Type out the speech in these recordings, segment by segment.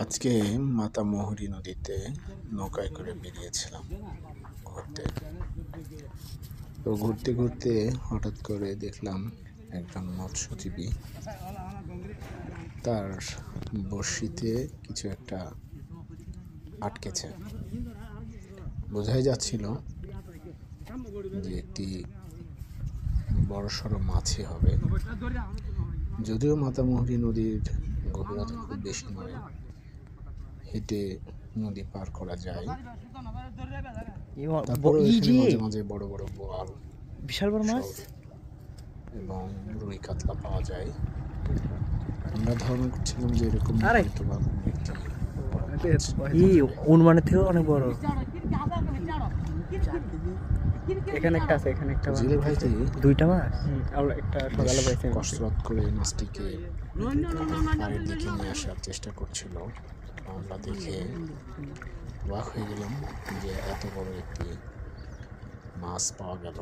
আজকে মাতামুহুরী নদীতে নৌকায় করে বেরিয়েছিলাম ঘুরতে। তো ঘুরতে ঘুরতে হঠাৎ করে দেখলাম একজন মৎস্যজীবী তার বড়শিতে কিছু একটা আটকেছে। বোঝাই যাচ্ছিল যে একটি বড়সড় মাছই হবে। যদিও মাতামুহুরী নদীর গভীরতা খুব বেশি নয়, হেঁটে নদী পার করা যায়। তারপরে মাঝে মাঝে বড় বড় বোয়াল, বিশাল বড় মাছ এবং রুই কাতলা পাওয়া যায়। আমরা ধারণা করছিলাম যে এরকম অনুমানের থেকেও অনেক বড়। এখানে একটা আছে, এখানে একটা জিলের ভাইটি দুইটা মাছ আমরা একটা সকালে পাইছি। কসরত করে মাছটিকে পাড়ের দিকে নিয়ে আসার চেষ্টা করছিল। আমরা দেখে অবাক হয়ে গেলাম যে এত বড় একটি মাছ পাওয়া গেল।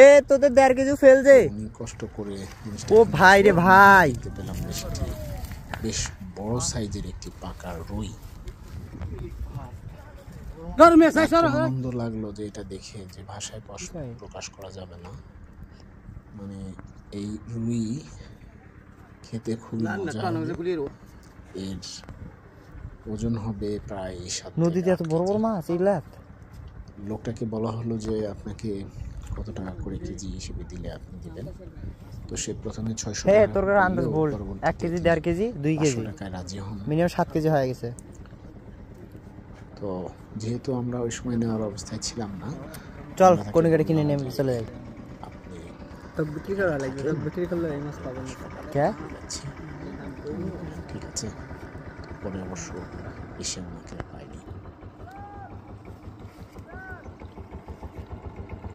এ তোদের 1.5 কেজি ফেলছে কষ্ট করে ও ভাই রে ভাই দেখতে পেলাম বেশ বড় সাইজের একটি পাকা রুই। আনন্দ লাগলো যে এটা দেখে, যে ভাষায় প্রকাশ করা যাবে না। মানে এই রুই খেতে খুবই মজা। এর ওজন হবে প্রায় 7 নদীতে এত বড় বড় মাছ এইগুলা। লোকটাকে বলা হলো যে আপনাকে কত টাকা করে কেজি হিসেবে দিলে আপনি দিবেন। তো সে প্রথমে 600 টাকা। তোর আন্দাজ বল 1 কেজি 1.5 কেজি 2 কেজি টাকায় রাজি হন। মিনিমাম 7 কেজি হয়ে গেছে। তো যেহেতু আমরা ওই সময় নেওয়ার অবস্থায় ছিলাম না, চল কোন গাড়ি কিনে নিয়ে চলে যাই। আপনি তো বিক্রি করা লাগবে, তো বিক্রি করলে এই মাছ পাবেন না। কে? ঠিক আছে, পরে অবশ্য এসে আমাকে